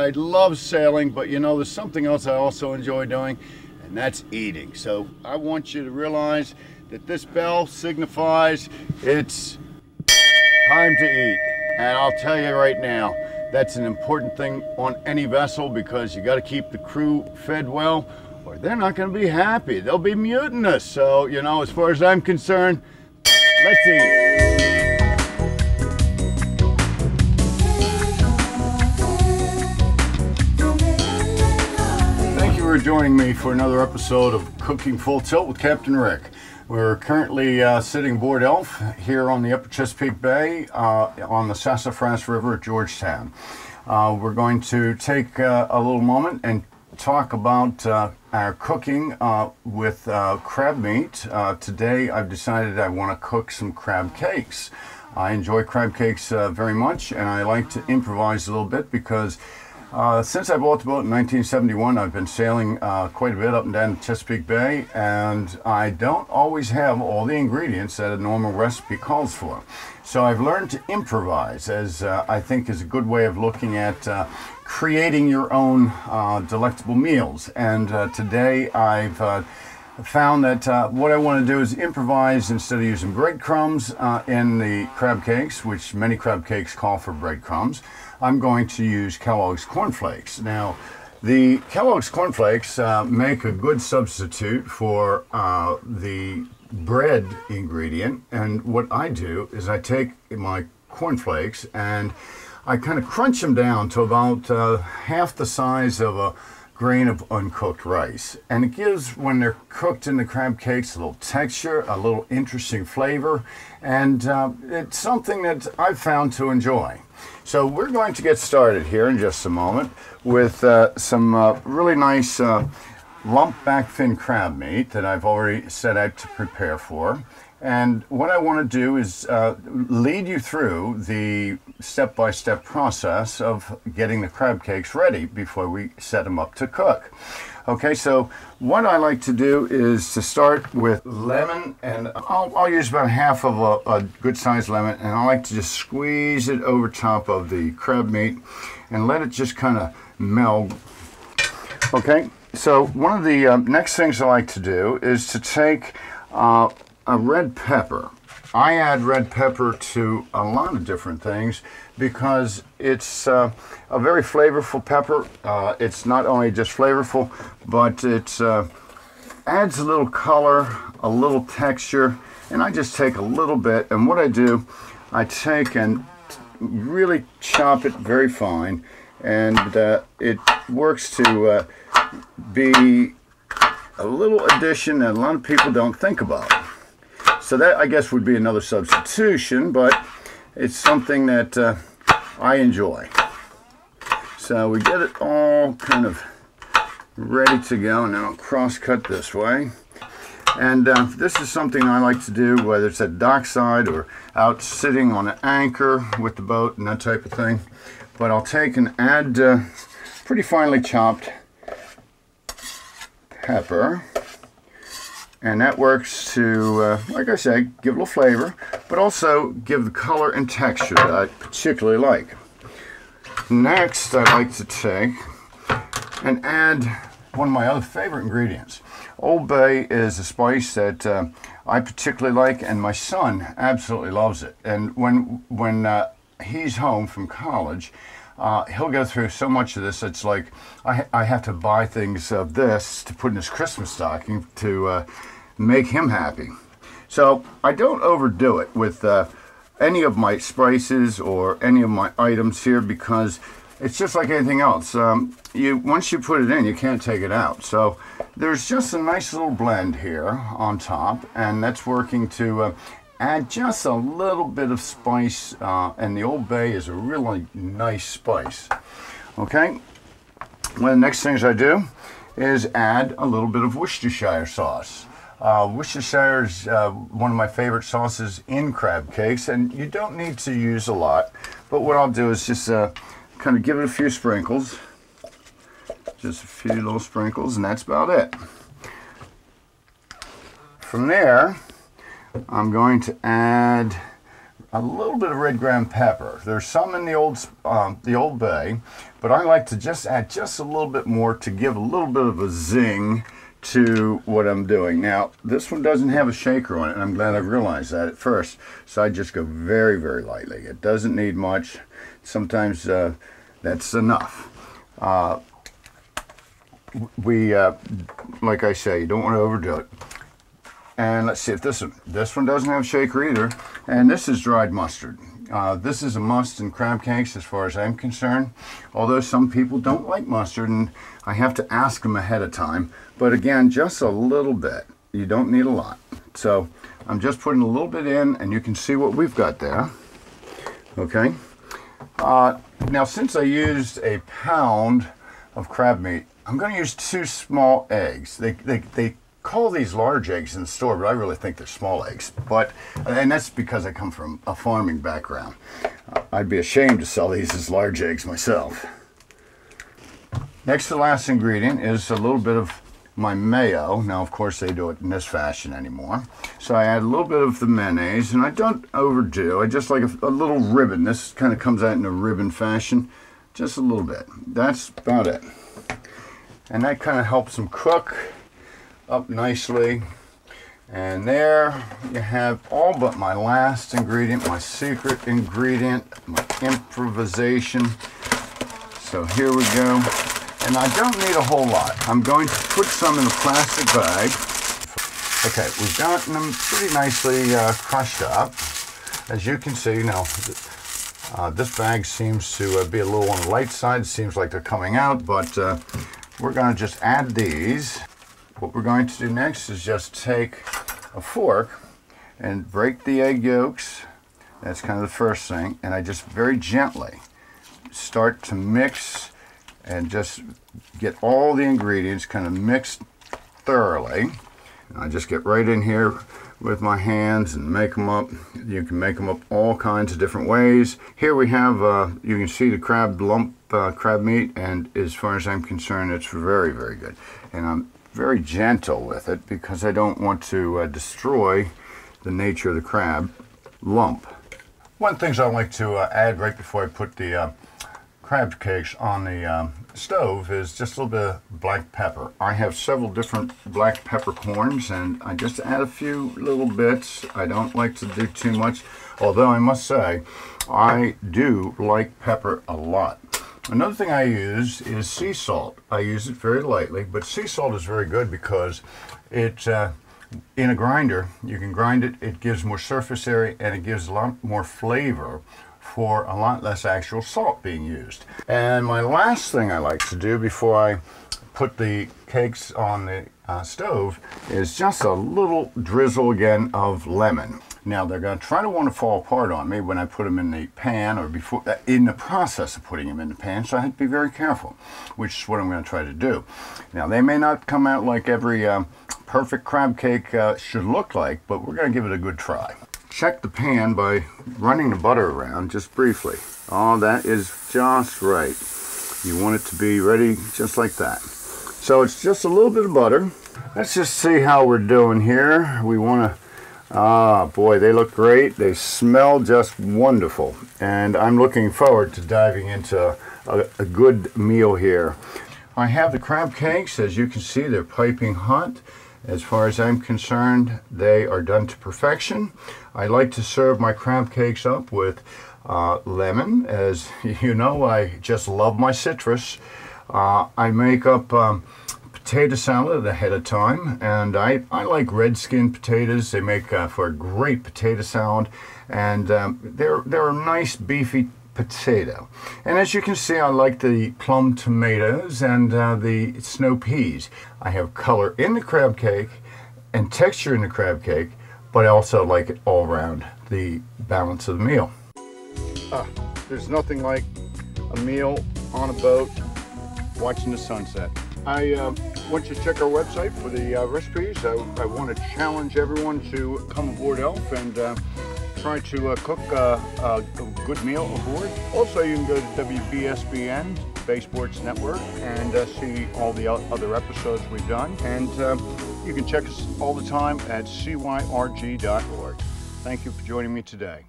I love sailing, but you know, there's something else I also enjoy doing, and that's eating. So I want you to realize that this bell signifies it's time to eat. And I'll tell you right now, that's an important thing on any vessel, because you got to keep the crew fed well, or they're not going to be happy. They'll be mutinous. So, you know, as far as I'm concerned, let's eat. Thank you for joining me for another episode of Cooking Full Tilt with Captain Rick. We're currently sitting aboard Elf here on the upper Chesapeake Bay on the Sassafras River at Georgetown. We're going to take a little moment and talk about our cooking with crab meat. Today I've decided I want to cook some crab cakes. I enjoy crab cakes very much, and I like to improvise a little bit because since I bought the boat in 1971, I've been sailing quite a bit up and down the Chesapeake Bay, and I don't always have all the ingredients that a normal recipe calls for. So I've learned to improvise, as I think is a good way of looking at creating your own delectable meals. And today I've found that what I want to do is improvise instead of using breadcrumbs in the crab cakes, which many crab cakes call for breadcrumbs. I'm going to use Kellogg's cornflakes. Now, the Kellogg's cornflakes make a good substitute for the bread ingredient, and what I do is I take my cornflakes and I kind of crunch them down to about half the size of a grain of uncooked rice, and it gives, when they're cooked in the crab cakes, a little texture, a little interesting flavor, and it's something that I've found to enjoy. So we're going to get started here in just a moment with some really nice lump back fin crab meat that I've already set out to prepare for. And what I want to do is lead you through the step-by-step process of getting the crab cakes ready before we set them up to cook. Okay, so what I like to do is to start with lemon, and I'll use about half of a good-sized lemon, and I like to just squeeze it over top of the crab meat and let it just kind of meld. Okay, so one of the next things I like to do is to take a red pepper. I add red pepper to a lot of different things because it's a very flavorful pepper. It's not only just flavorful, but it adds a little color, a little texture, and I just take a little bit, and what I do, I take and really chop it very fine, and it works to be a little addition that a lot of people don't think about. So that, I guess, would be another substitution, but it's something that I enjoy. So we get it all kind of ready to go. Now cross-cut this way. And this is something I like to do, whether it's at dockside or out sitting on an anchor with the boat and that type of thing. But I'll take and add pretty finely chopped pepper. And that works to, like I say, give a little flavor, but also give the color and texture that I particularly like. Next, I'd like to take and add one of my other favorite ingredients. Old Bay is a spice that I particularly like, and my son absolutely loves it. And when he's home from college, he'll go through so much of this, it's like I have to buy things of this to put in his Christmas stocking to make him happy. So I don't overdo it with any of my spices or any of my items here, because it's just like anything else. Once you put it in, you can't take it out. So there's just a nice little blend here on top, and that's working to add just a little bit of spice, and the Old Bay is a really nice spice. Okay, one of the next things I do is add a little bit of Worcestershire sauce. Worcestershire is one of my favorite sauces in crab cakes, and you don't need to use a lot, but what I'll do is just kind of give it a few sprinkles, just a few little sprinkles, and that's about it. From there, I'm going to add a little bit of red ground pepper. There's some in the old bay, but I like to just add just a little bit more to give a little bit of a zing to what I'm doing. Now, this one doesn't have a shaker on it, and I'm glad I realized that at first. So I just go very, very lightly. It doesn't need much. Sometimes that's enough. Like I say, you don't want to overdo it. And let's see if this one doesn't have a shaker either. And this is dried mustard. This is a must in crab cakes as far as I'm concerned. Although some people don't like mustard, and I have to ask them ahead of time. But again, just a little bit. You don't need a lot. So I'm just putting a little bit in, and you can see what we've got there. Okay. Now, since I used a pound of crab meat, I'm going to use 2 small eggs. They call these large eggs in the store, but I really think they're small eggs. And that's because I come from a farming background. I'd be ashamed to sell these as large eggs myself. Next to the last ingredient is a little bit of my mayo. Now, of course, they do it in this fashion anymore. So I add a little bit of the mayonnaise, and I don't overdo. I just like a little ribbon. This kind of comes out in a ribbon fashion. Just a little bit. That's about it. And that kind of helps them cook up nicely. And there you have all but my last ingredient, my secret ingredient, my improvisation. So here we go. And I don't need a whole lot. I'm going to put some in a plastic bag. Okay, we've gotten them pretty nicely crushed up. As you can see, now this bag seems to be a little on the light side. Seems like they're coming out, but we're going to just add these. What we're going to do next is just take a fork and break the egg yolks. That's kind of the first thing. And I just very gently start to mix and just get all the ingredients kind of mixed thoroughly. And I just get right in here with my hands and make them up. You can make them up all kinds of different ways. Here we have, you can see the crab lump, crab meat, and as far as I'm concerned, it's very, very good. And I'm very gentle with it because I don't want to destroy the nature of the crab lump. One of the things I like to add right before I put the crab cakes on the stove is just a little bit of black pepper. I have several different black peppercorns, and I just add a few little bits. I don't like to do too much, although I must say I do like pepper a lot. Another thing I use is sea salt. I use it very lightly, but sea salt is very good because it in a grinder, you can grind it, it gives more surface area, and it gives a lot more flavor for a lot less actual salt being used. And my last thing I like to do before I put the cakes on the stove is just a little drizzle again of lemon. Now they're going to try to want to fall apart on me when I put them in the pan, or before, in the process of putting them in the pan, so I have to be very careful, which is what I'm going to try to do. Now they may not come out like every perfect crab cake should look like, but we're going to give it a good try. Check the pan by running the butter around just briefly. Oh, that is just right. You want it to be ready just like that. So it's just a little bit of butter. Let's just see how we're doing here. We want to, boy, they look great. They smell just wonderful. And I'm looking forward to diving into a good meal here. I have the crab cakes. As you can see, they're piping hot. As far as I'm concerned, they are done to perfection. I like to serve my crab cakes up with lemon. As you know, I just love my citrus. I make up potato salad ahead of time, and I like red skin potatoes. They make for a great potato salad, and they're a nice beefy potato. And as you can see, I like the plum tomatoes and the snow peas. I have color in the crab cake and texture in the crab cake, but I also like it all around the balance of the meal. There's nothing like a meal on a boat watching the sunset. I want you to check our website for the recipes. I want to challenge everyone to come aboard ELF and try to cook a good meal aboard. Also, you can go to WBSBN, Bay Sports Network, and see all the other episodes we've done. And you can check us all the time at cyrg.org. Thank you for joining me today.